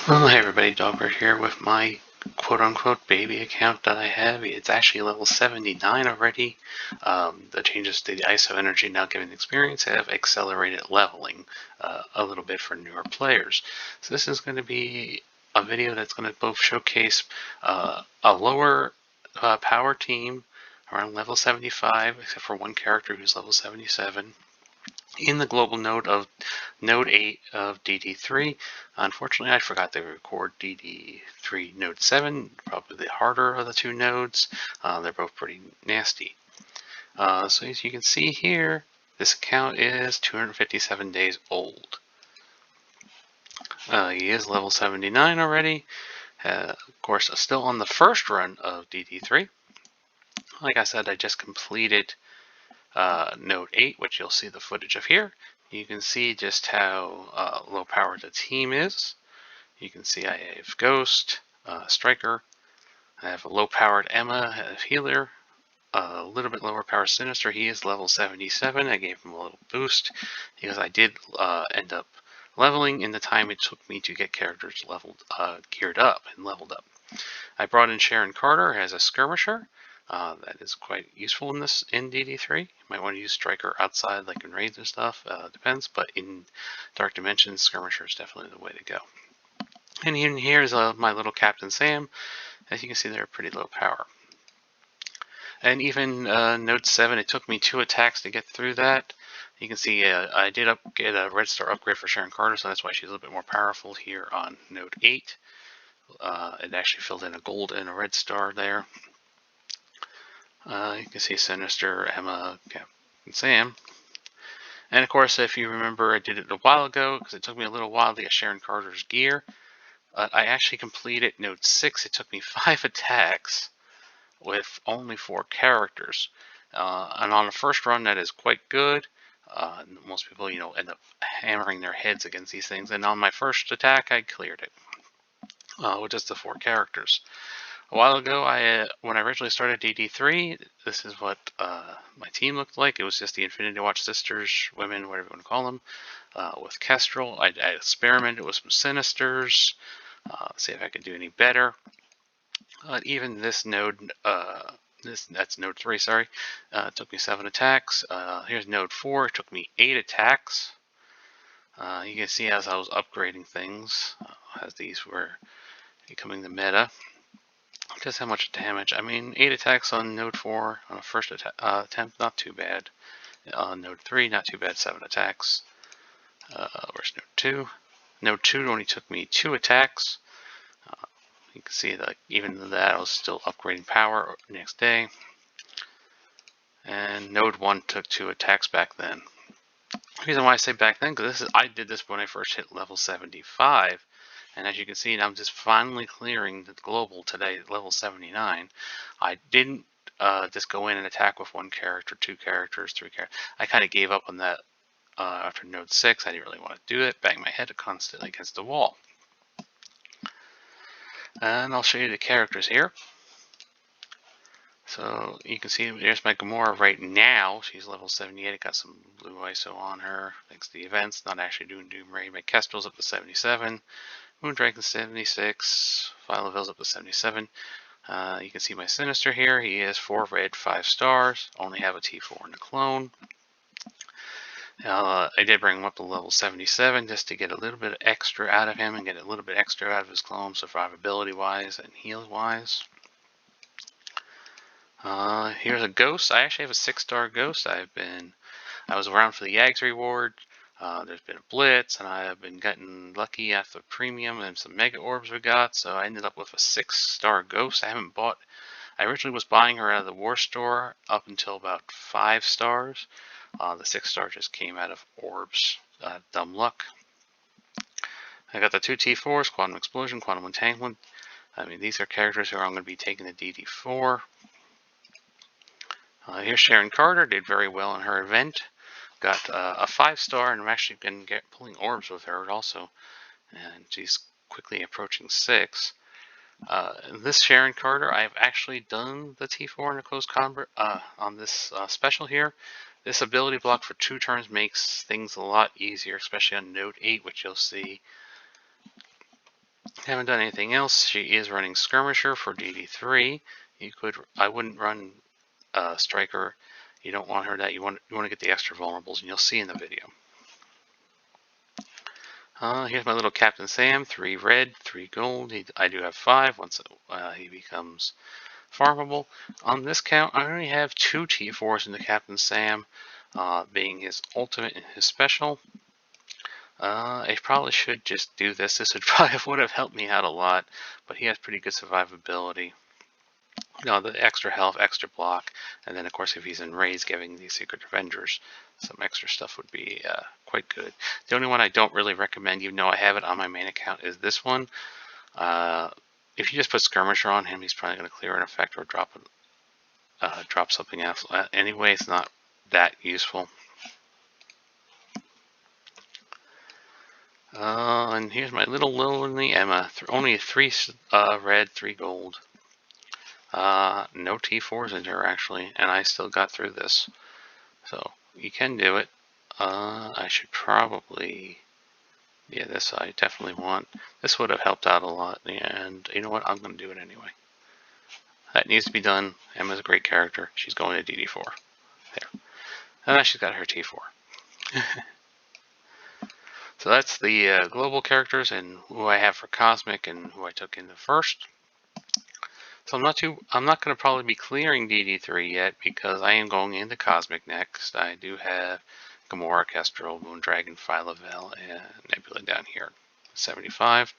Well, hey everybody, Dogbert here with my quote-unquote baby account that I have. It's actually level 79 already. The changes to the ISO energy now giving experience have accelerated leveling a little bit for newer players. So this is going to be a video that's going to both showcase a lower power team around level 75, except for one character who's level 77. In the global node of Node 8 of DD3. Unfortunately, I forgot to record DD3 Node 7, probably the harder of the two nodes. They're both pretty nasty. So as you can see here, this account is 257 days old. He is level 79 already. Of course, still on the first run of DD3. Like I said, I just completed Node 8, which you'll see the footage of here. You can see just how low power the team is. You can see I have Ghost, Striker, I have a low powered Emma, a healer, a little bit lower power Sinister. He is level 77. I gave him a little boost because I did end up leveling in the time it took me to get characters geared up and leveled up. I brought in Sharon Carter as a skirmisher. That is quite useful in DD3. You might want to use Striker outside, like in raids and stuff. Depends, but in Dark Dimensions, skirmisher is definitely the way to go. And here's my little Captain Sam. As you can see, they're pretty low power. And even Node 7, it took me 2 attacks to get through that. You can see I did get a red star upgrade for Sharon Carter, so that's why she's a little bit more powerful here on Node 8. It actually filled in a gold and a red star there. You can see Sinister, Emma, Captain Sam. And of course, if you remember, I did it a while ago because it took me a little while to get Sharon Carter's gear. I actually completed Node 6. It took me 5 attacks with only 4 characters. And on the first run, that is quite good. Most people, end up hammering their heads against these things. And on my first attack, I cleared it with just the 4 characters. A while ago, when I originally started DD3, this is what my team looked like. It was just the Infinity Watch sisters, women, whatever you want to call them, with Kestrel. I experimented with some Sinisters, see if I could do any better. Even this node, that's Node 3, sorry, took me 7 attacks. Here's Node 4, it took me 8 attacks. You can see as I was upgrading things, as these were becoming the meta, just how much damage. I mean, 8 attacks on Node 4 on a first attempt, not too bad. On Node 3, not too bad, 7 attacks. Where's Node 2? Node 2 only took me 2 attacks. You can see that even that I was still upgrading power next day. And Node 1 took 2 attacks back then. The reason why I say back then, because I did this when I first hit level 75. And as you can see, I'm just finally clearing the global today at level 79. I didn't just go in and attack with 1 character, 2 characters, 3 characters. I kind of gave up on that after Node 6. I didn't really want to do it. Bang my head constantly against the wall. And I'll show you the characters here. So you can see there's my Gamora right now. She's level 78. I got some blue ISO on her thanks to the events. Not actually doing Doom Raid. My Kestrel's up to 77. Moondragon's 76. Philovel's up to 77. You can see my Sinister here. He is 4 red, 5 stars. Only have a T4 in the clone. I did bring him up to level 77 just to get a little bit extra out of him and get a little bit extra out of his clone, survivability wise and heal wise. Here's a ghost. I actually have a 6-star ghost. I was around for the Yags reward. There's been a blitz, and I have been getting lucky after premium and some mega orbs we got. So I ended up with a 6-star ghost. I originally was buying her out of the war store up until about 5 stars. The 6-star just came out of orbs. Dumb luck. I got the 2 T4s, Quantum Explosion, Quantum Entanglement. I mean, these are characters who I'm going to be taking the DD4. Here's Sharon Carter, did very well in her event. Got a 5-star, and I'm actually been pulling orbs with her also. And she's quickly approaching 6. This Sharon Carter, I've actually done the T4 in a close combat on this special here. This ability block for 2 turns makes things a lot easier, especially on Node 8, which you'll see. Haven't done anything else. She is running Skirmisher for DD3. I wouldn't run Striker. You don't want her that. You want to get the extra vulnerables, and you'll see in the video. Here's my little Captain Sam. 3 red, 3 gold. I do have 5 once he becomes farmable. On this count, I only have 2 T4s in the Captain Sam, being his ultimate and his special. I probably should just do this. This would have helped me out a lot, but he has pretty good survivability. The extra health, extra block, and then of course if he's in raids, giving these Secret Avengers some extra stuff would be quite good. The only one I don't really recommend, even though I have it on my main account, is this one. If you just put Skirmisher on him, he's probably going to clear an effect or drop something else. Anyway, it's not that useful. And here's my little lonely Emma. Only 3 red, 3 gold. No T4s in her actually, and I still got through this. So you can do it. I should probably, yeah, this I definitely want. This would have helped out a lot, and you know what? I'm going to do it anyway. That needs to be done. Emma's a great character. She's going to DD4. There. And now she's got her T4. So that's the global characters and who I have for Cosmic and who I took in the first. So I'm not going to probably be clearing DD3 yet because I am going into Cosmic next. I do have Gamora, Kestrel, Moondragon, Phyla-Vell, and Nebula down here. 75.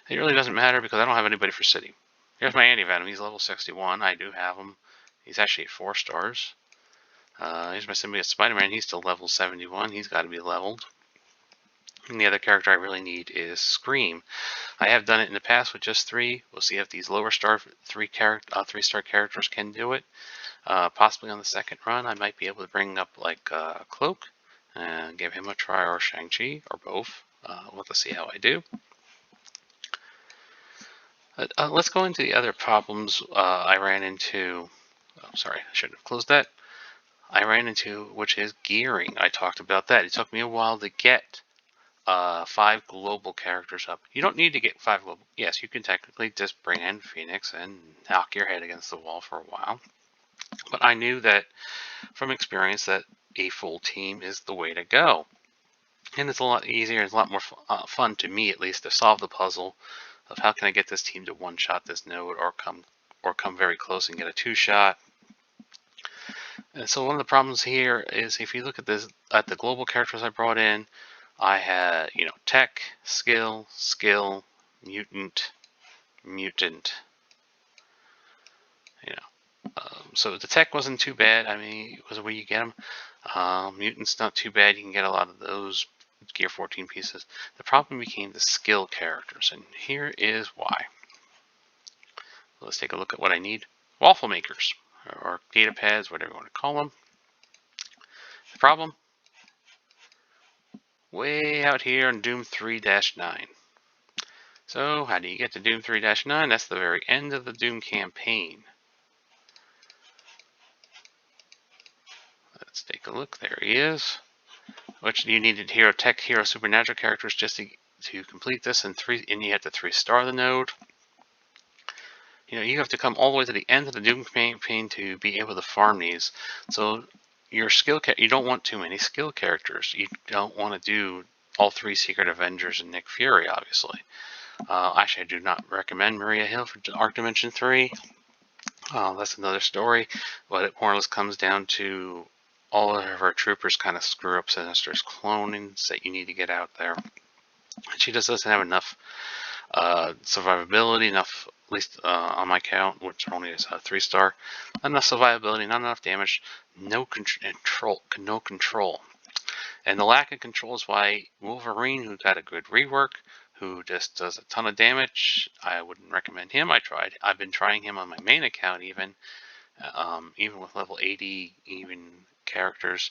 It really doesn't matter because I don't have anybody for City. Here's my Anti-Venom. He's level 61. I do have him. He's actually 4 stars. Here's my symbiote Spider-Man. He's still level 71. He's got to be leveled. And the other character I really need is Scream. I have done it in the past with just 3. We'll see if these lower star 3-star characters can do it. Possibly on the second run, I might be able to bring up like Cloak and give him a try, or Shang-Chi, or both. We'll have to see how I do. Let's go into the other problems I ran into. Oh, sorry, I shouldn't have closed that. I ran into, which is gearing. I talked about that. It took me a while to get 5 global characters up. You don't need to get 5 global. Yes, you can technically just bring in Phoenix and knock your head against the wall for a while. But I knew that from experience that a full team is the way to go. And it's a lot easier, it's a lot more fun to me at least to solve the puzzle of how can I get this team to one-shot this node or come very close and get a 2-shot. And so one of the problems here is if you look at the global characters I brought in, I had, tech, skill, mutant. So the tech wasn't too bad. I mean, it was where you get them. Mutants not too bad. You can get a lot of those Gear 14 pieces. The problem became the skill characters, and here is why. Let's take a look at what I need. Waffle makers, or data pads, whatever you want to call them. The problem? Way out here on Doom 3-9. So how do you get to Doom 3-9? That's the very end of the Doom campaign. Let's take a look. There he is. Which you needed hero, tech, hero, supernatural characters just to complete this, and you have to 3-star the node. You have to come all the way to the end of the Doom campaign to be able to farm these. So your you don't want too many skill characters. You don't want to do all 3 Secret Avengers and Nick Fury, obviously. Actually, I do not recommend Maria Hill for Arc Dimension 3. That's another story, but it more or less comes down to all of her troopers kind of screw up Sinister's clonings that you need to get out there. And she just doesn't have enough survivability, enough, at least on my count, which only is a 3-star, enough survivability, not enough damage, no control. And the lack of control is why Wolverine, who got a good rework, who just does a ton of damage, I wouldn't recommend him. I've been trying him on my main account even with level 80 even characters,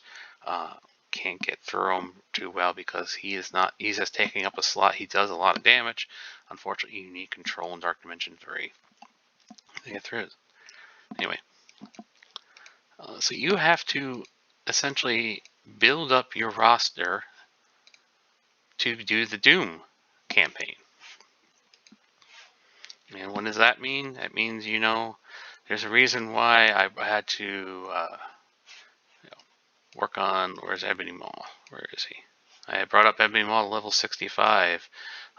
can't get through him too well because he's just taking up a slot. He does a lot of damage. Unfortunately, you need control in Dark Dimension 3 to get through it. Anyway, so you have to essentially build up your roster to do the Doom campaign. And what does that mean? That means, you know, there's a reason why I had to you know, work on, where's Ebony Maw? Where is he? I brought up Ebony Maw to level 65.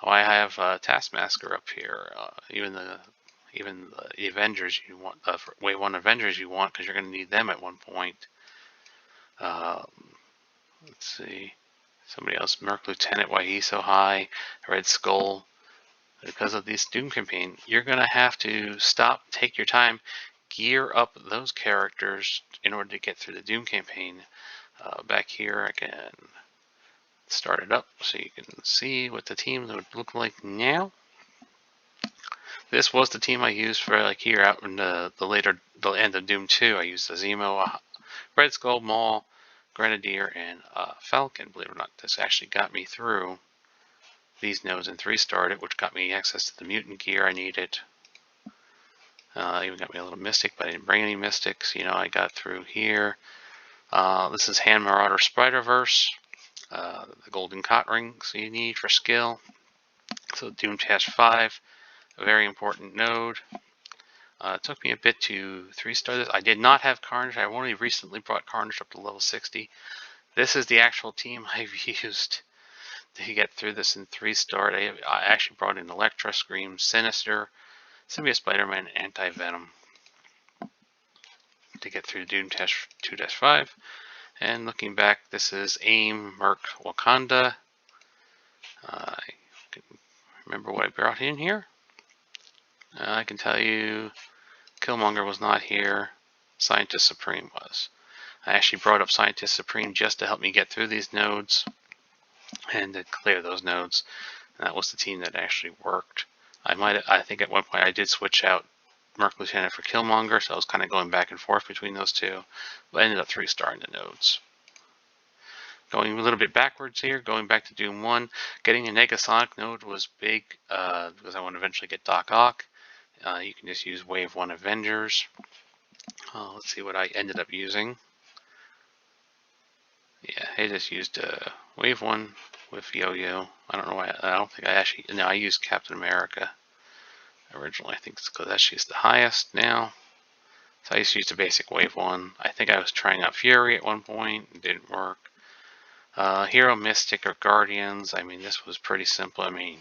Why I have Taskmaster up here. Even the Avengers you want, Wave 1 Avengers you want, because you're going to need them at one point. Um, let's see. Somebody else, Merc Lieutenant, why he's so high. Red Skull. Because of this Doom campaign, you're going to have to stop, take your time, gear up those characters in order to get through the Doom campaign. Back here, I can start it up so you can see what the team would look like now. This was the team I used for like here out in the end of Doom 2. I used the Zemo, Red Skull, Maul, Grenadier, and Falcon. Believe it or not, this actually got me through these nodes and 3-starred it, which got me access to the mutant gear I needed. Even got me a little Mystic, but I didn't bring any Mystics. You know, I got through here. This is Hand Marauder Spider-Verse. The golden cot rings you need for skill. So Doom Task 5, a very important node. It took me a bit to 3-star this. I did not have Carnage. I only recently brought Carnage up to level 60. This is the actual team I've used to get through this in 3-star. I actually brought in Elektra, Scream, Sinister, Symbiote Spider-Man, and Anti-Venom to get through Doom Test 2-5. And looking back, this is AIM, Merc, Wakanda. I can remember what I brought in here. I can tell you Killmonger was not here. Scientist Supreme was. I actually brought up Scientist Supreme just to help me get through these nodes and to clear those nodes. And that was the team that actually worked. I think at one point I did switch out Merc Lieutenant for Killmonger, so I was kind of going back and forth between those two. But I ended up 3-starring the nodes. Going a little bit backwards here, going back to Doom 1, getting a Negasonic node was big because I want to eventually get Doc Ock. You can just use Wave 1 Avengers. Let's see what I ended up using. Yeah, I just used Wave 1 with Yo-Yo. I don't know why. I don't think I actually... No, I used Captain America originally. I think it's because that's just the highest now. So I just used the basic Wave 1. I think I was trying out Fury at one point. It didn't work. Hero, Mystic, or Guardians. I mean, this was pretty simple. I mean,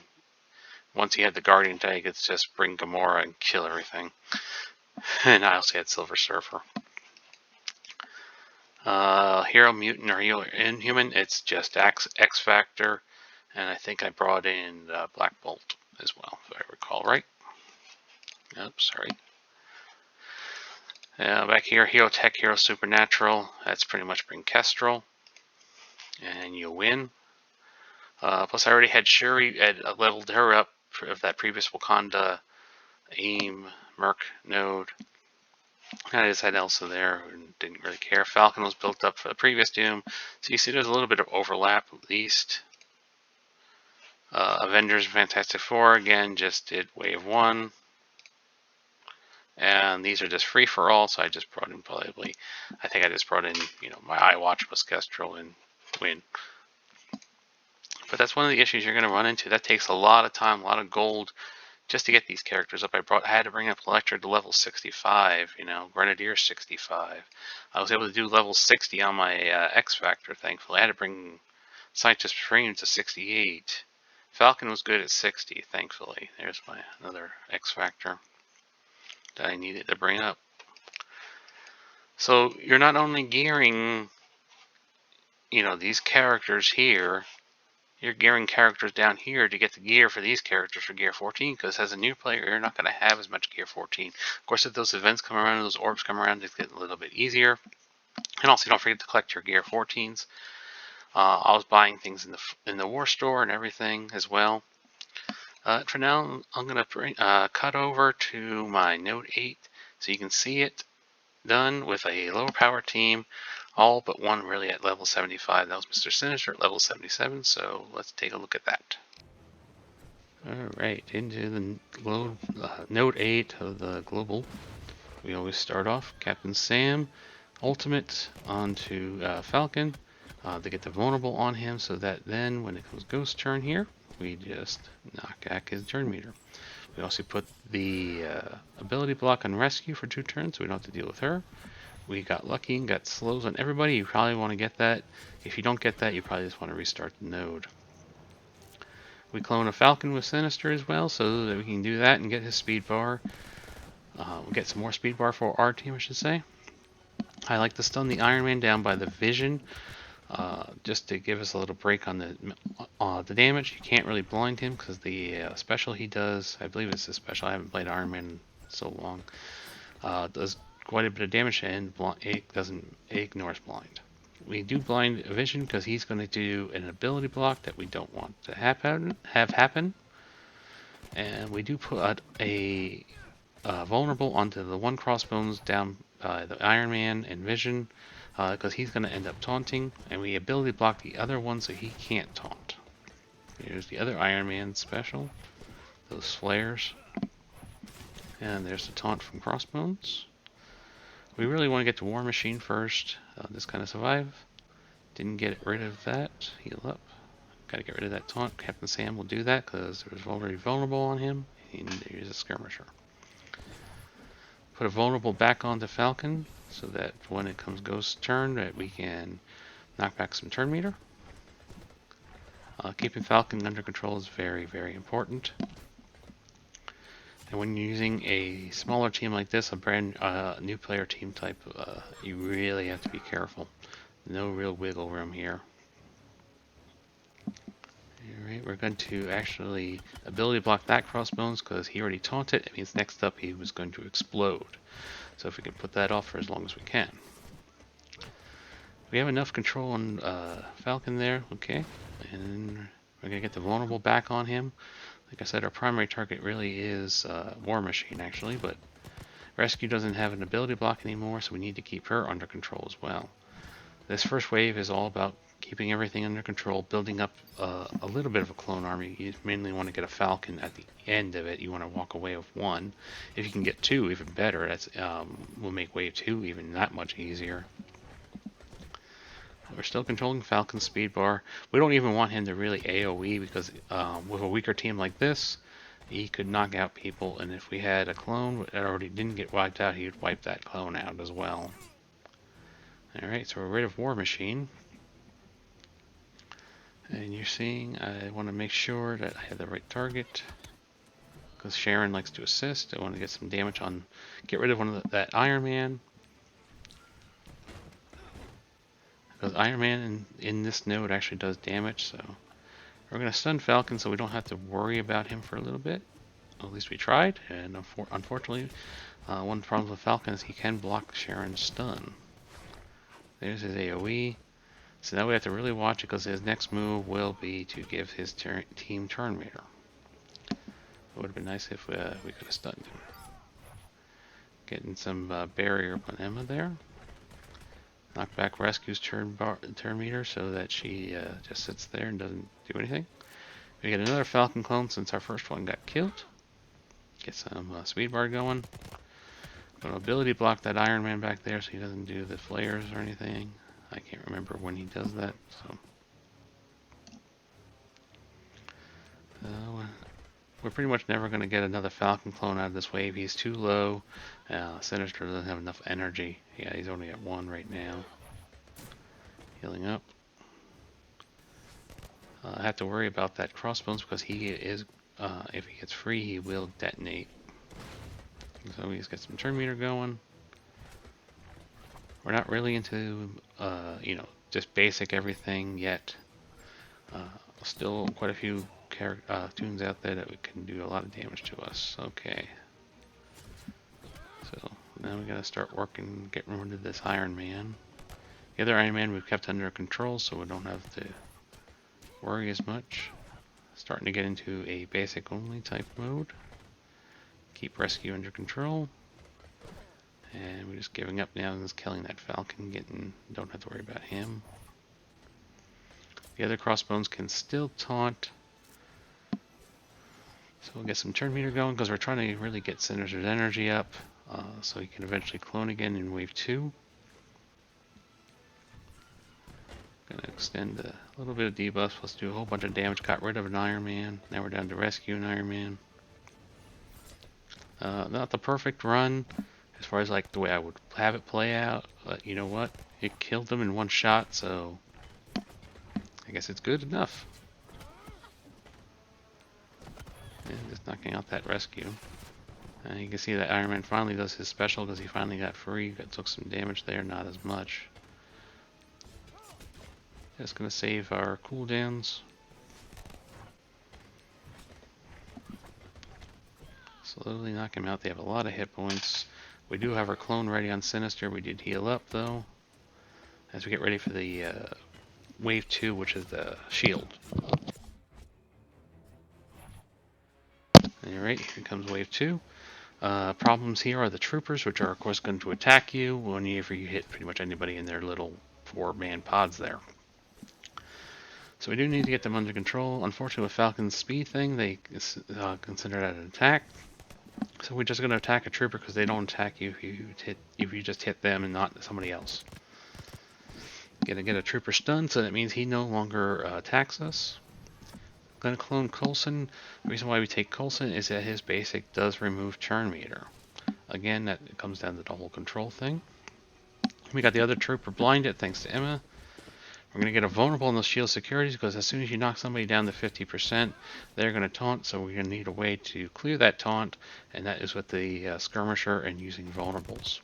once you had the Guardian tag, it's just bring Gamora and kill everything. And I also had Silver Surfer. Hero, Mutant, or Inhuman, it's just X Factor. And I think I brought in Black Bolt as well, if I recall right. Oops, sorry. Back here, Hero Tech, Hero Supernatural. That's pretty much bring Kestrel. And you win. Plus, I already had Shuri. I leveled her up of that previous Wakanda AIM Merc node. I just had Elsa there and didn't really care. Falcon was built up for the previous Doom. So you see there's a little bit of overlap at least. Avengers Fantastic Four, again, just did Wave 1. And these are just free for all, so I just brought in probably, I think I just brought in, you know, my iWatch was Kestrel and win. But that's one of the issues you're going to run into. That takes a lot of time, a lot of gold just to get these characters up. I had to bring up Elektra to level 65, you know, Grenadier 65. I was able to do level 60 on my X Factor, thankfully. I had to bring Scientist Supreme to 68. Falcon was good at 60, thankfully. There's my another X Factor that I needed to bring up. So you're not only gearing, you know, these characters here, you're gearing characters down here to get the gear for these characters for Gear 14, because as a new player, you're not going to have as much Gear 14. Of course, if those events come around, those orbs come around, it's getting a little bit easier. And also, don't forget to collect your Gear 14s. I was buying things in the War Store and everything as well. For now, I'm going to cut over to my Node 8 so you can see it done with a lower power team. All but one really at level 75. That was Mr. Sinister at level 77, so let's take a look at that. Alright, into the Node 8 of the Global. We always start off Captain Sam, Ultimate onto Falcon to get the Vulnerable on him, so that then when it comes Ghost turn here, we just knock back his turn meter. We also put the ability block on rescue for 2 turns, so we don't have to deal with her. We got lucky and got slows on everybody. You probably want to get that. If you don't get that, you probably just want to restart the node. We clone a Falcon with Sinister as well, so that we can do that and get his speed bar. We'll get some more speed bar for our team, I should say. I like to stun the Iron Man down by the vision, just to give us a little break on the damage. You can't really blind him because the special he does, I believe it's a special, I haven't played Iron Man in so long, does quite a bit of damage and it ignores blind. We do blind vision because he's going to do an ability block that we don't want to have happen. And we do put a vulnerable onto the one crossbones down by the Iron Man and Vision because he's going to end up taunting, and we ability block the other one so he can't taunt. Here's the other Iron Man special, those flares, and there's the taunt from crossbones. We really want to get to War Machine first. Just kind of survive. Didn't get rid of that. Heal up. Got to get rid of that taunt. Captain Sam will do that because there was already vulnerable on him. He needed to use a skirmisher. Put a vulnerable back onto Falcon so that when it comes Ghost's turn that we can knock back some turn meter. Keeping Falcon under control is very, very important. And when you're using a smaller team like this, a brand new player team type, you really have to be careful. No real wiggle room here. Alright, we're going to actually ability block that crossbones because he already taunted. It means next up he was going to explode. So if we can put that off for as long as we can. We have enough control on Falcon there, okay. And we're going to get the vulnerable back on him. Like I said, our primary target really is War Machine, actually, but Rescue doesn't have an ability block anymore, so we need to keep her under control as well. This first wave is all about keeping everything under control, building up a little bit of a clone army. You mainly want to get a Falcon at the end of it. You want to walk away with 1. If you can get 2, even better. That's will make wave 2 even that much easier. We're still controlling Falcon's speed bar. We don't even want him to really AoE because with a weaker team like this, he could knock out people. And if we had a clone that already didn't get wiped out, he would wipe that clone out as well. Alright, so we're rid of War Machine. And you're seeing, I want to make sure that I have the right target. Because Sharon likes to assist. I want to get some damage on, get rid of that Iron Man. Because Iron Man in this node actually does damage, so we're going to stun Falcon so we don't have to worry about him for a little bit. At least we tried, and unfortunately, one problem with Falcon is he can block Sharon's stun. There's his AoE. So now we have to really watch it because his next move will be to give his team turn meter. It would have been nice if we could have stunned him. Getting some barrier on Emma there. Knock back Rescue's turn meter so that she just sits there and doesn't do anything. We get another Falcon clone since our first one got killed. Get some speed bar going. Gonna ability block that Iron Man back there so he doesn't do the flares or anything. I can't remember when he does that, so. We're pretty much never going to get another Falcon clone out of this wave. He's too low. Sinister doesn't have enough energy. Yeah, he's only at 1 right now. Healing up. I have to worry about that crossbones because he is, if he gets free, he will detonate. So he's got some turn meter going. We're not really into, just basic everything yet. Still quite a few tunes out there that can do a lot of damage to us. Okay. So now we gotta start working, getting rid of this Iron Man. The other Iron Man we've kept under control so we don't have to worry as much. Starting to get into a basic only type mode. Keep Rescue under control. And we're just giving up now and just killing that Falcon, don't have to worry about him. The other crossbones can still taunt. So we'll get some turn meter going because we're trying to really get Sinister's energy up so he can eventually clone again in wave 2. Gonna extend a little bit of debuff. Let's do a whole bunch of damage. Got rid of an Iron Man. Now we're down to rescue an Iron Man. Not the perfect run as far as like the way I would have it play out, but you know what? It killed them in one shot, so I guess it's good enough. And just knocking out that rescue. And you can see that Iron Man finally does his special because he finally got free. Took some damage there, not as much. Just gonna save our cooldowns. Slowly knock him out. They have a lot of hit points. We do have our clone ready on Sinister. We did heal up though. As we get ready for the wave 2, which is the shield. Alright, here comes wave 2. Problems here are the troopers, which are of course going to attack you whenever you hit pretty much anybody in their little 4-man pods there. So we do need to get them under control. Unfortunately, with Falcon's speed thing, they consider that an attack. So we're just going to attack a trooper because they don't attack you if you just hit them and not somebody else. Gonna get a trooper stunned, so that means he no longer attacks us. Gonna clone Coulson. The reason why we take Coulson is that his basic does remove turn meter. Again, that comes down to the whole control thing. We got the other trooper blinded thanks to Emma. We're going to get a vulnerable on those shield securities because as soon as you knock somebody down to 50%, they're going to taunt, so we're going to need a way to clear that taunt, and that is with the skirmisher and using vulnerables.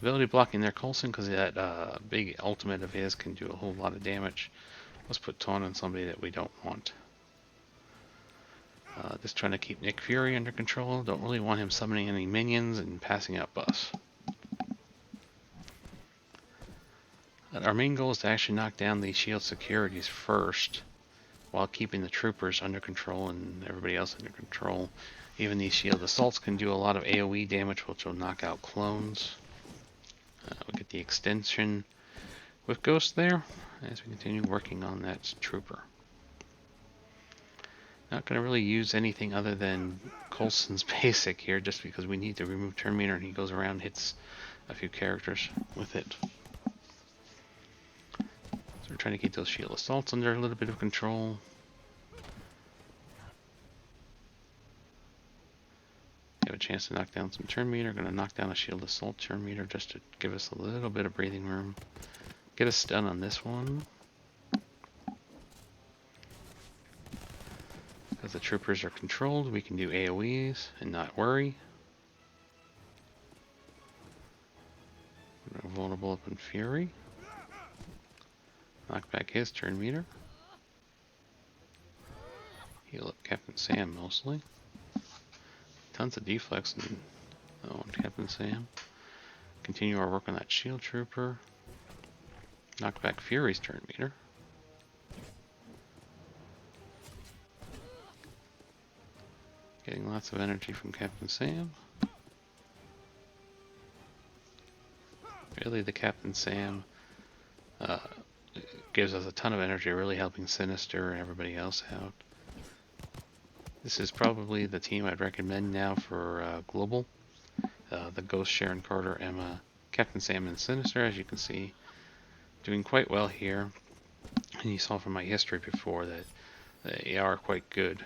Ability blocking their Coulson because that big ultimate of his can do a whole lot of damage. Let's put taunt on somebody that we don't want. Just trying to keep Nick Fury under control. Don't really want him summoning any minions and passing out buffs. Our main goal is to actually knock down the shield securities first, while keeping the troopers under control and everybody else under control. Even these shield assaults can do a lot of AoE damage, which will knock out clones. We'll get the extension with Ghost there, as we continue working on that trooper. Not going to really use anything other than Coulson's basic here, just because we need to remove turn meter, and he goes around and hits a few characters with it. So we're trying to keep those shield assaults under a little bit of control. Have a chance to knock down some turn meter. Going to knock down a shield assault turn meter just to give us a little bit of breathing room. Get a stun on this one. Because the troopers are controlled, we can do AoEs and not worry. Vulnerable up in Fury. Knock back his turn meter. Heal up Captain Sam mostly. Tons of deflex on Captain Sam. Continue our work on that shield trooper. Knock back Fury's turn meter. Getting lots of energy from Captain Sam. Really, the Captain Sam gives us a ton of energy, really helping Sinister and everybody else out. This is probably the team I'd recommend now for Global. The Ghost, Sharon, Carter, Emma, Captain Sam, and Sinister, as you can see, doing quite well here. And you saw from my history before that they are quite good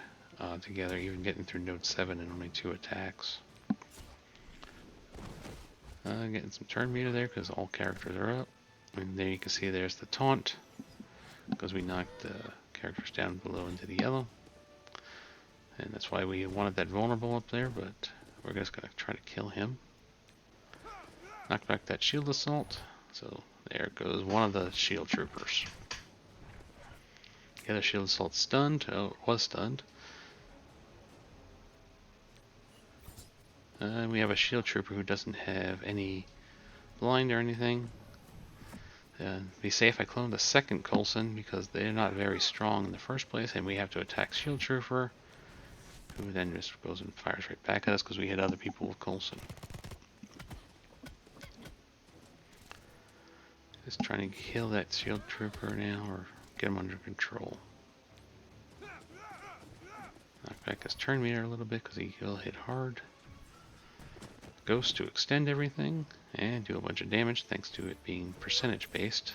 together, even getting through Node 7 in only 2 attacks. Getting some turn meter there because all characters are up. And there you can see there's the taunt, because we knocked the characters down below into the yellow. And that's why we wanted that vulnerable up there, but we're just going to try to kill him. Knock back that shield assault. So there goes one of the shield troopers. The other shield assault stunned. Oh, it was stunned. And we have a shield trooper who doesn't have any blind or anything. Be safe, I cloned a second Coulson because they're not very strong in the first place, and we have to attack shield trooper, who then just goes and fires right back at us because we hit other people with Coulson. Just trying to kill that shield trooper now, or get him under control. Knock back his turn meter a little bit because he will hit hard. Ghost to extend everything and do a bunch of damage thanks to it being percentage based.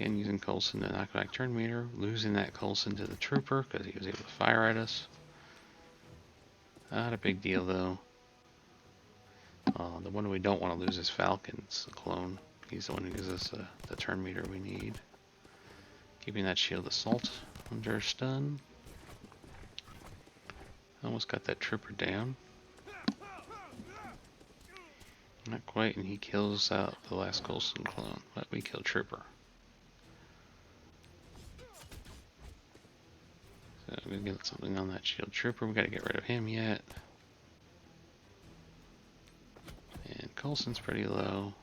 Again, using Coulson to knock back turn meter, losing that Coulson to the trooper because he was able to fire at us. Not a big deal though. The one we don't want to lose is Falcon's clone. He's the one who gives us the turn meter we need. Keeping that shield assault under stun. Almost got that trooper down. Not quite, and he kills out the last Coulson clone, but we kill trooper. So we're gonna get something on that shield trooper. We gotta get rid of him yet. And Coulson's pretty low.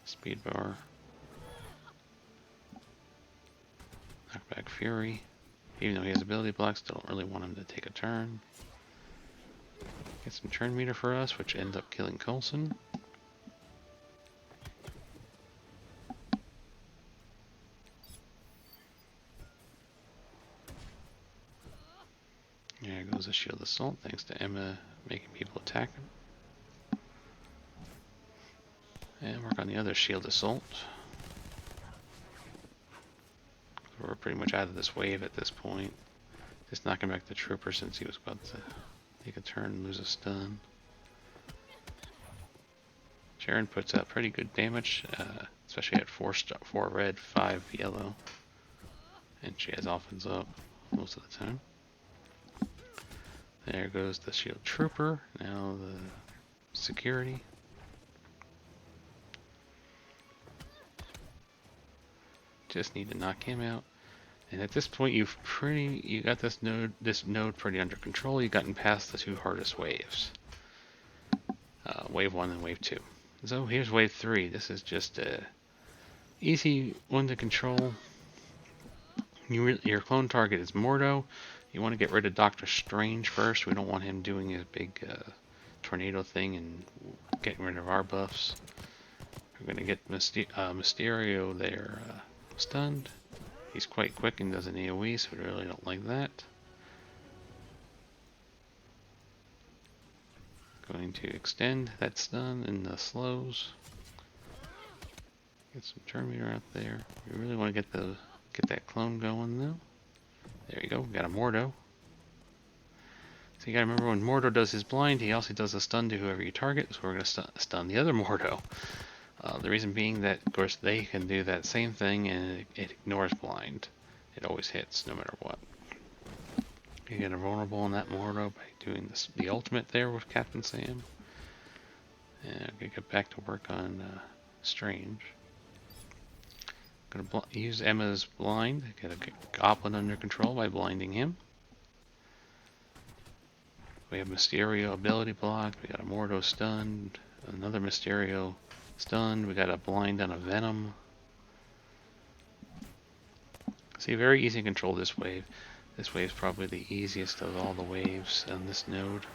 Speed bar. Knock back Fury. Even though he has ability blocks, don't really want him to take a turn. Get some turn meter for us, which ends up killing Coulson. There goes a shield assault, thanks to Emma making people attack him. And work on the other shield assault. We're pretty much out of this wave at this point. Just knocking back the trooper since he was about to take a turn and lose a stun. Sharon puts out pretty good damage, especially at 4 red, 5 yellow. And she has offense up most of the time. There goes the shield trooper. Now the security. Just need to knock him out. And at this point, you got this node pretty under control. You've gotten past the 2 hardest waves, wave 1 and wave 2. So here's wave 3. This is just a easy one to control. Your clone target is Mordo. You want to get rid of Doctor Strange first. We don't want him doing his big tornado thing and getting rid of our buffs. We're going to get Mysterio there stunned. He's quite quick and does an AoE, so we really don't like that. Going to extend that stun in the slows. Get some turn meter out there. We really want to get that clone going though. There you go, we got a Mordo. So you gotta remember when Mordo does his blind, he also does a stun to whoever you target, so we're gonna stun the other Mordo. The reason being that, of course, they can do that same thing and it ignores blind. It always hits, no matter what. You get a vulnerable on that Mordo by doing the ultimate there with Captain Sam. And I'm gonna get back to work on Strange. Gonna use Emma's blind, get a goblin under control by blinding him. We have Mysterio ability blocked, we got a Mordo stunned, another Mysterio stunned, we got a blind on a Venom. See, very easy to control this wave. This wave is probably the easiest of all the waves on this node.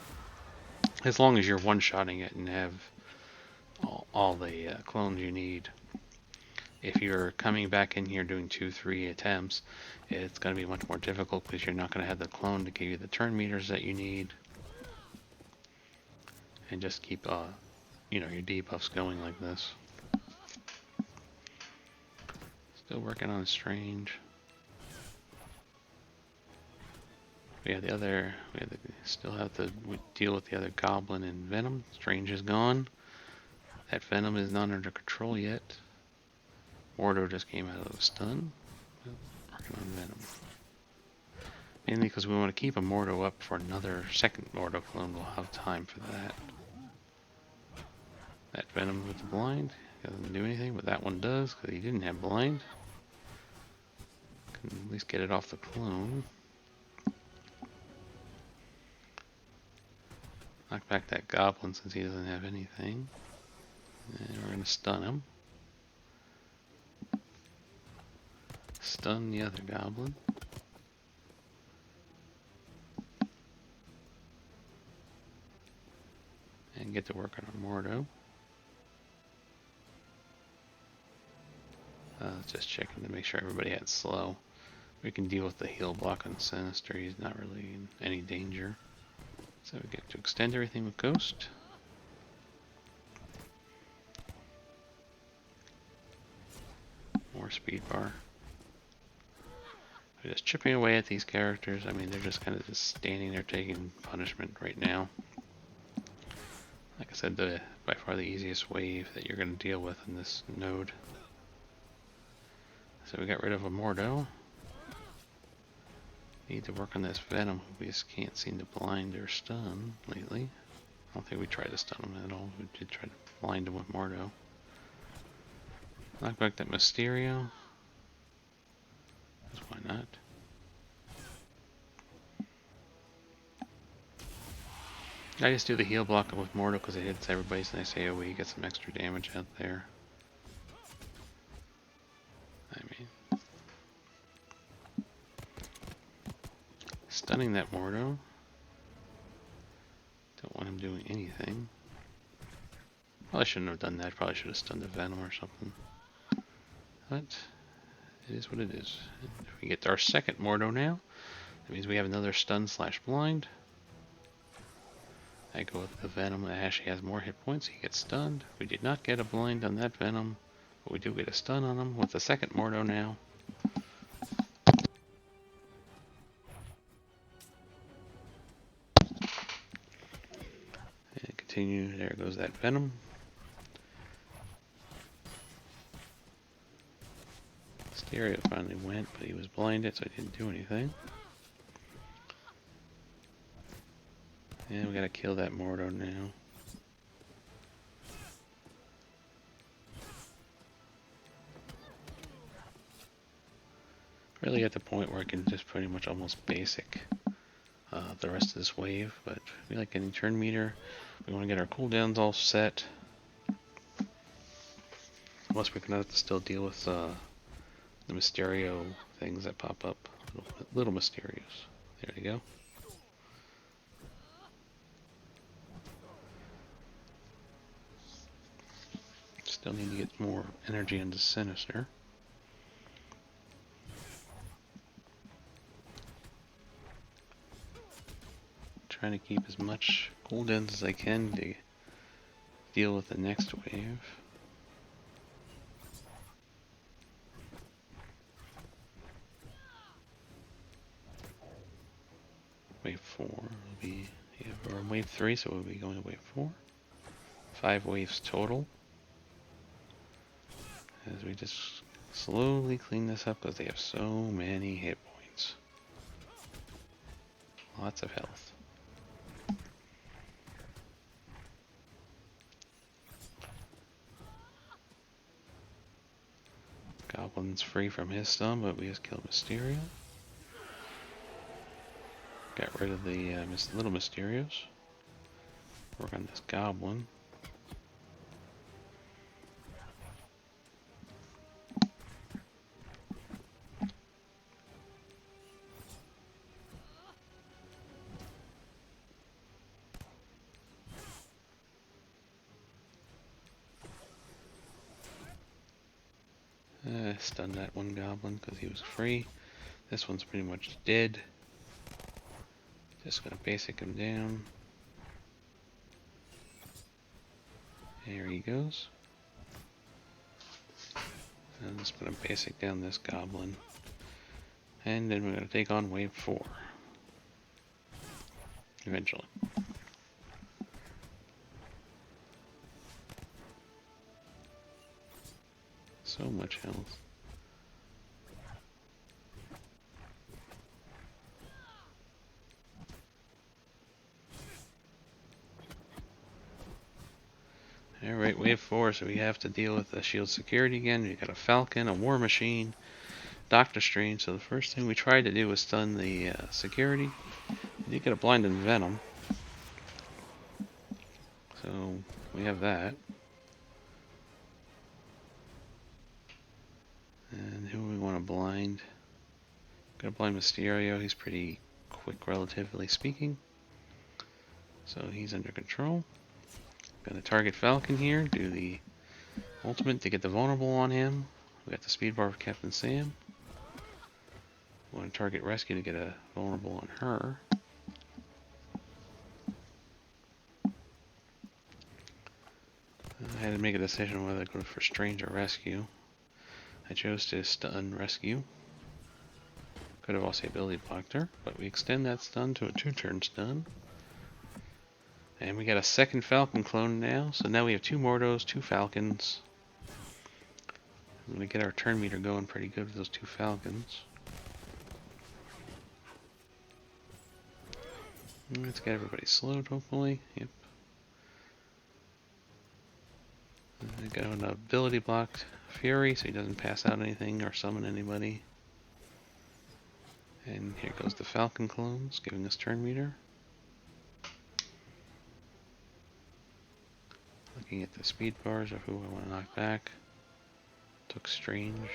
As long as you're one-shotting it and have all the clones you need. If you're coming back in here doing 2-3 attempts, it's going to be much more difficult because you're not going to have the clone to give you the turn meters that you need. And just keep your debuffs going like this. Still working on Strange. Still have to deal with the other Goblin and Venom. Strange is gone. That Venom is not under control yet. Mordo just came out of a stun. Working on Venom. Mainly because we want to keep a Mordo up for another second Mordo clone. We'll have time for that. That Venom with the blind doesn't do anything, but that one does because he didn't have blind. Can at least get it off the clone. Knock back that Goblin since he doesn't have anything. And we're going to stun him. Stun the other Goblin. And get to work on our Mordo. Just checking to make sure everybody had slow. We can deal with the heal block on Sinister. He's not really in any danger. So we get to extend everything with Ghost. more speed bar. We're just chipping away at these characters. I mean, they're just kind of just standing there taking punishment right now. Like I said, by far the easiest wave that you're going to deal with in this node. So we got rid of a Mordo. Need to work on this Venom. We just can't seem to blind or stun lately. I don't think we tried to stun him at all. We did try to blind him with Mordo. Knock back that Mysterio. Because why not? I just do the heal block with Mordo because it hits everybody's nice AoE, get some extra damage out there. I mean, stunning that Mordo. Don't want him doing anything. Probably shouldn't have done that. Probably should have stunned the Venom or something. But it is what it is. If we get our second Mordo now, that means we have another stun / blind. I go with the Venom. Actually has more hit points. He gets stunned. We did not get a blind on that Venom, but we do get a stun on him with the second Mordo now. And continue. There goes that Venom. Mysterio finally went, but he was blinded, so he didn't do anything. And we gotta kill that Mordo now. Really at the point where I can just pretty much almost basic the rest of this wave, but we like getting turn meter. We want to get our cooldowns all set. Plus we're gonna have to still deal with the Mysterio things that pop up. Little Mysterios. There you go. Still need to get more energy into Sinister. Trying to keep as much cooldowns as I can to deal with the next wave. Wave 4 will be, yeah, or wave 3, so we'll be going to wave 4. 5 waves total. As we just slowly clean this up because they have so many hit points. Lots of health. Goblin's free from his stun, but we just killed Mysterio. Got rid of the little Mysterios. Work on this Goblin. Stunned that one Goblin because he was free. This one's pretty much dead. Just gonna basic him down. There he goes. I'm just gonna basic down this Goblin. And then we're gonna take on wave 4. Eventually. So much health. Alright, wave 4, so we have to deal with the shield security again. We got a Falcon, a War Machine, Doctor Strange. So the first thing we tried to do was stun the security. We did get a blind and Venom. So we have that. And who we want to blind? Gonna blind Mysterio. He's pretty quick, relatively speaking. So he's under control. Gonna target Falcon here, do the ultimate to get the vulnerable on him. We got the speed bar of Captain Sam. Want to target Rescue to get a vulnerable on her. I had to make a decision whether to go for Strange or Rescue. I chose to stun rescue. Could have also ability blocked her, but we extend that stun to a 2-turn stun. And we got a second Falcon clone now, so now we have 2 Mordos, 2 Falcons. I'm gonna get our turn meter going pretty good with those 2 Falcons. Let's get everybody slowed, hopefully. Yep. I got an ability blocked Fury, so he doesn't pass out anything or summon anybody. And here goes the Falcon clones, giving us turn meter. Looking at the speed bars of who I want to knock back. Took Strange.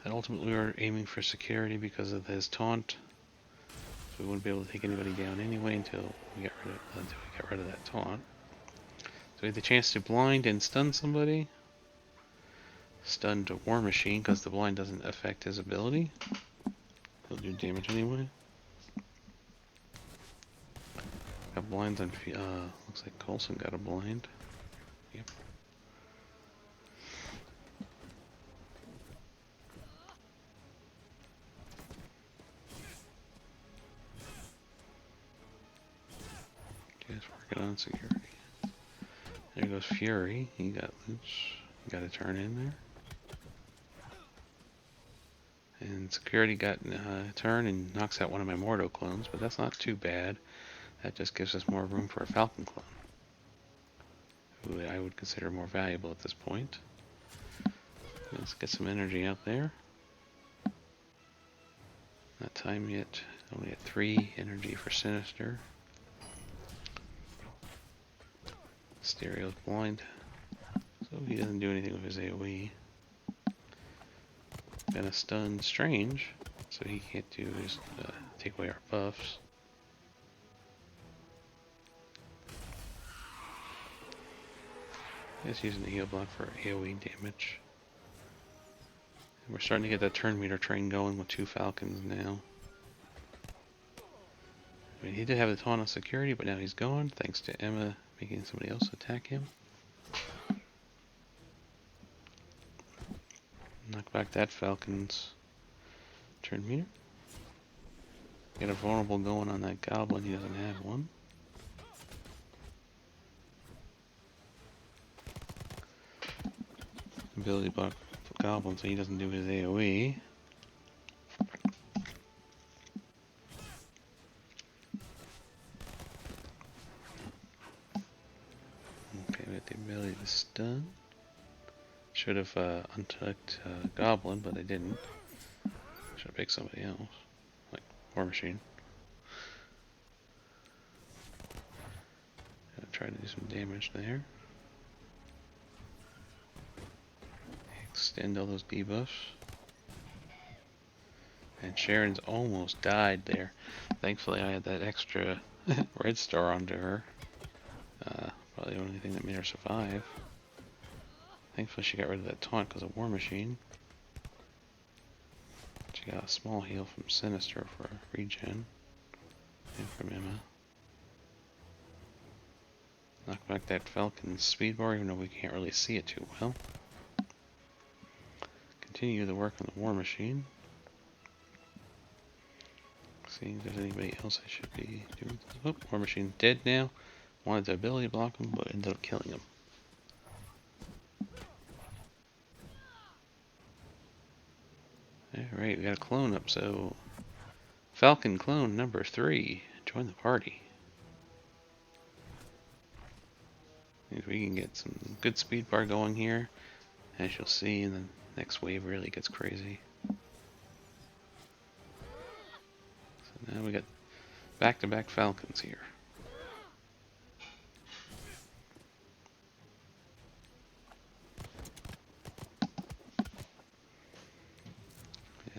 And ultimately we were aiming for security because of his taunt. So we wouldn't be able to take anybody down anyway until we got rid of that taunt. So we had the chance to blind and stun somebody. Stunned a War Machine because the blind doesn't affect his ability. He'll do damage anyway. Got blinds on, looks like Coulson got a blind. Yep. Just working on security. There goes Fury. He got loose. Got a turn in there. And security got a turn and knocks out one of my Mordo clones, but that's not too bad. That just gives us more room for a Falcon clone, who I would consider more valuable at this point. Let's get some energy out there. Not time yet. Only at 3 energy for Sinister. Stereo's blind, so he doesn't do anything with his AoE. Gonna stun Strange, so he can't do his take away our buffs. Just using the heal block for AoE damage. And we're starting to get that turn meter train going with 2 Falcons now. I mean, he did have the taunt on security, but now he's gone thanks to Emma making somebody else attack him. Knock back that Falcon's turn meter. Get a vulnerable going on that Goblin, he doesn't have one. Ability block for Goblin, so he doesn't do his AoE. Okay, we got the ability to stun. Should have untucked Goblin, but I didn't. Should have picked somebody else, like War Machine. Gonna try to do some damage there. Extend all those debuffs. And Sharon's almost died there. Thankfully, I had that extra red star onto her. Probably the only thing that made her survive. Thankfully, she got rid of that taunt because of War Machine. She got a small heal from Sinister for regen. And from Emma. Knock back that Falcon's speed bar, even though we can't really see it too well. Continue the work on the War Machine. See if there's anybody else I should be doing. Oh, War Machine's dead now. Wanted to ability block him, but ended up killing him. Alright, we got a clone up, so Falcon clone number 3. Join the party. If we can get some good speed bar going here, as you'll see, and the next wave really gets crazy. So now we got back-to-back Falcons here.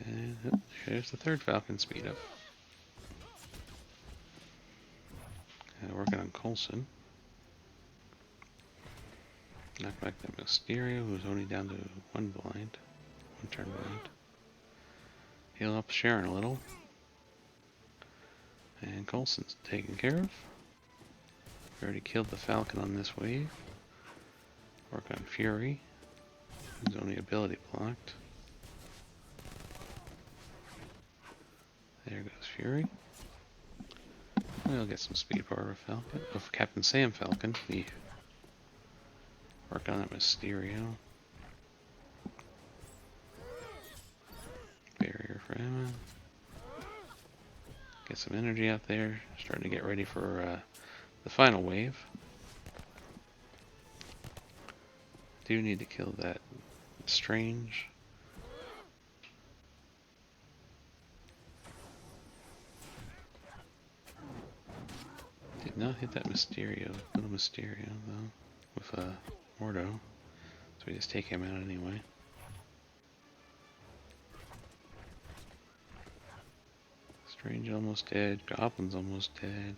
And oh, there's the third Falcon speed up. Working on Coulson. Knock back that Mysterio, who's only down to 1 blind. 1 turn blind. Heal up Sharon a little. And Coulson's taken care of. We already killed the Falcon on this wave. Work on Fury. His only ability blocked. There goes Fury. We'll get some speed power of Falcon, of Captain Sam Falcon. The work on that Mysterio. Barrier for Emma. Get some energy out there. Starting to get ready for the final wave. Do need to kill that Strange. Did not hit that Mysterio, little Mysterio though, with Mordo. So we just take him out anyway. Strange almost dead, Goblin's almost dead.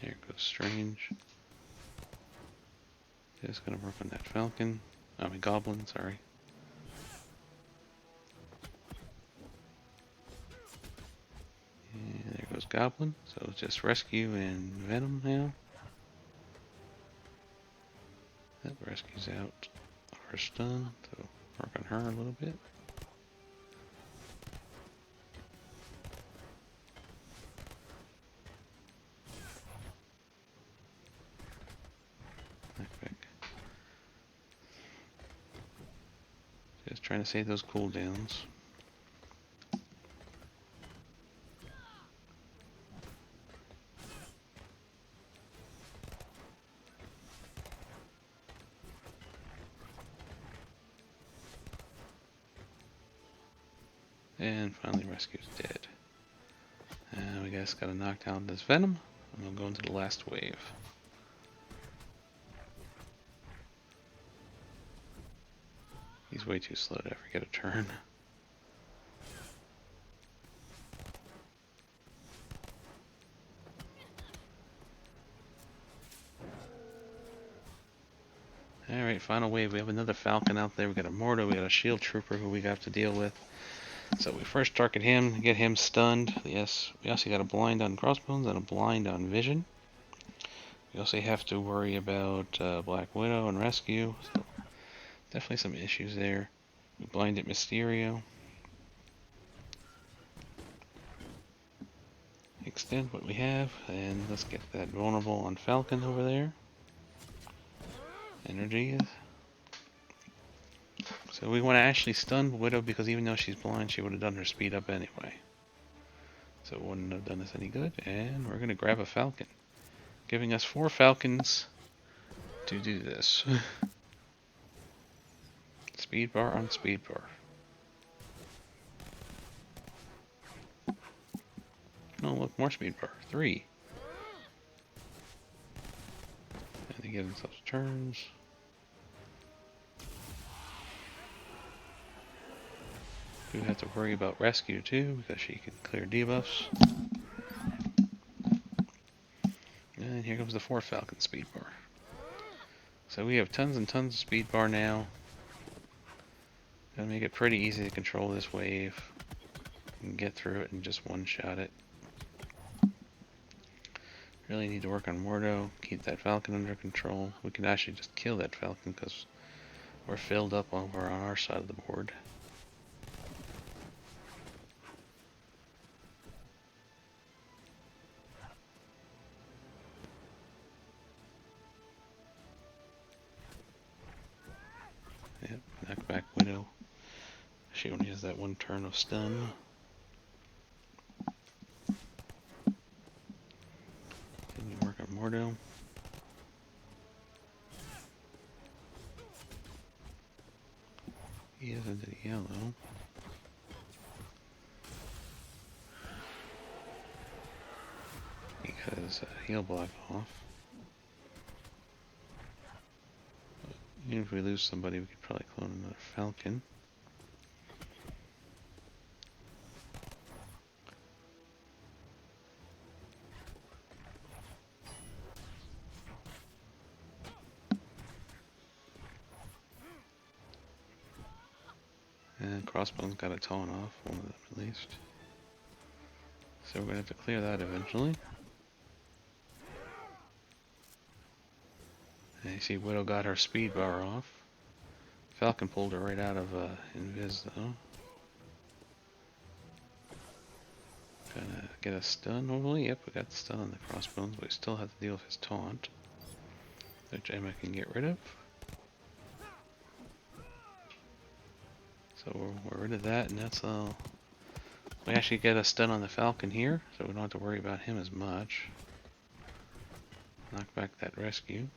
There goes Strange. Just gonna work on that Falcon. I mean Goblin, sorry. And there goes Goblin. So it's just Rescue and Venom now. That Rescue's out of her stun, so work on her a little bit. Just trying to save those cooldowns. And finally Rescue's dead. And we just gotta knock down this Venom, and we'll go into the last wave. He's way too slow to ever get a turn. Alright, final wave. We have another Falcon out there. We got a Mordo, we got a Shield Trooper who we have to deal with. So we first target him, get him stunned. Yes, we also got a blind on Crossbones and a blind on Vision. We also have to worry about Black Widow and Rescue. So definitely some issues there. We blinded Mysterio. Extend what we have, and let's get that vulnerable on Falcon over there. Energy. So we want to actually stun Widow because even though she's blind, she would have done her speed up anyway. So it wouldn't have done us any good. And we're going to grab a Falcon, giving us 4 Falcons to do this. Speed bar on speed bar. Oh look, more speed bar. 3. And they give themselves turns. We have to worry about Rescue too, because she can clear debuffs. And here comes the 4 Falcon speed bar. So we have tons and tons of speed bar now. Gonna make it pretty easy to control this wave. And get through it and just one-shot it. Really need to work on Mordo, keep that Falcon under control. We can actually just kill that Falcon because we're filled up over on our side of the board. Yep, knock back Widow. She only has that 1 turn of stun. Then you work on Mordo. He is into the yellow. Because he'll block off. Even if we lose somebody, we could probably clone another Falcon. And Crossbones got a taunt off, one of them at least. So we're going to have to clear that eventually. And you see Widow got her speed bar off. Falcon pulled her right out of Invis though. Gonna get a stun normally. Yep, we got the stun on the crossbones, but we still have to deal with his taunt, which Emma can get rid of. So we're rid of that, and that's all. We actually get a stun on the Falcon here, so we don't have to worry about him as much. Knock back that rescue.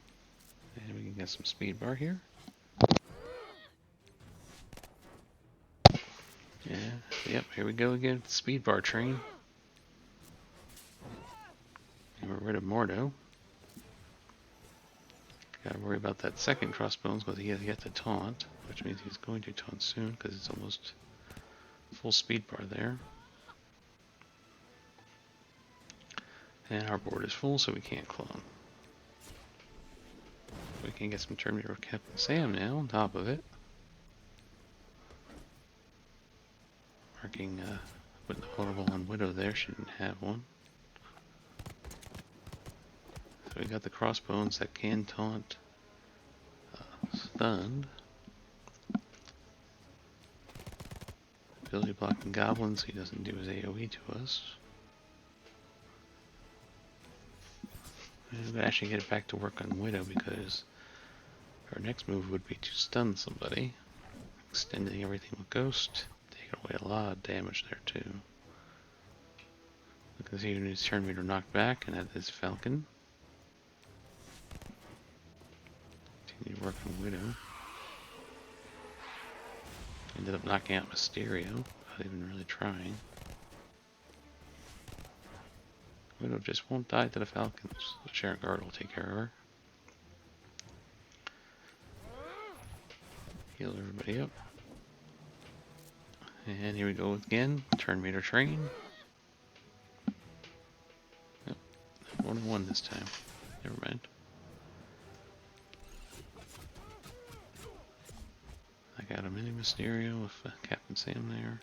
And we can get some speed bar here. Yeah, yep, here we go again, speed bar train. And we're rid of Mordo. Gotta worry about that second crossbones because he has yet to taunt, which means he's going to taunt soon because it's almost full speed bar there. And our board is full, so we can't clone. We can get some Terminator with Captain Sam now on top of it. Marking putting the vulnerable on Widow there, she didn't have one. So we got the crossbones that can taunt stunned. Ability blocking goblins, he doesn't do his AoE to us. And we actually get back to work on Widow because our next move would be to stun somebody. Extending everything with Ghost. Taking away a lot of damage there too. Because he needs turn meter knocked back, and that is Falcon. Continue working Widow. Ended up knocking out Mysterio without even really trying. Widow just won't die to the Falcons. So Sharon Guard will take care of her. Heal everybody up. And here we go again. Turn meter train. Yep. 1-1 this time. Never mind. I got a mini Mysterio with Captain Sam there.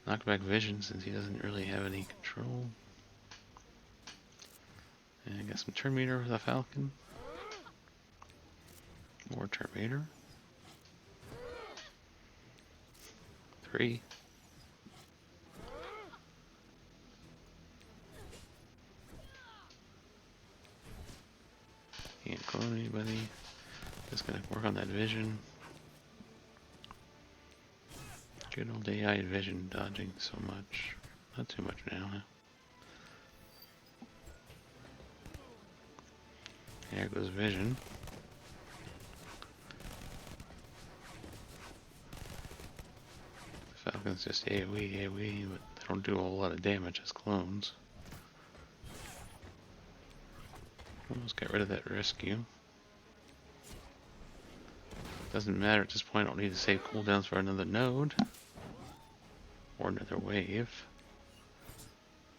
Knockback Vision since he doesn't really have any control. And I got some turn meter with a Falcon. More turn meter. 3. Can't clone anybody. Just gonna work on that vision. Good old AI vision dodging so much. Not too much now, huh? There goes vision. The Falcon's just AoE, but they don't do a whole lot of damage as clones. Almost got rid of that rescue. Doesn't matter at this point, I don't need to save cooldowns for another node. Or another wave.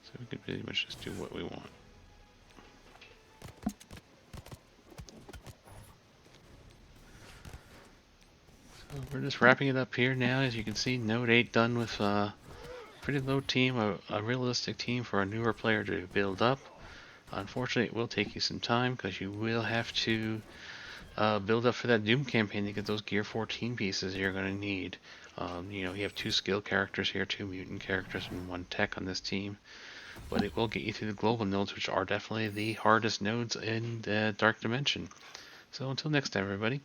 So we can pretty much just do what we want. So we're just wrapping it up here now. As you can see, Node 8 done with a pretty low team, a realistic team for a newer player to build up. Unfortunately, it will take you some time because you will have to build up for that Doom campaign to get those Gear 14 pieces you're going to need. You know, you have 2 skill characters here, 2 mutant characters, and 1 tech on this team. But it will get you through the global nodes, which are definitely the hardest nodes in the Dark Dimension. So until next time, everybody.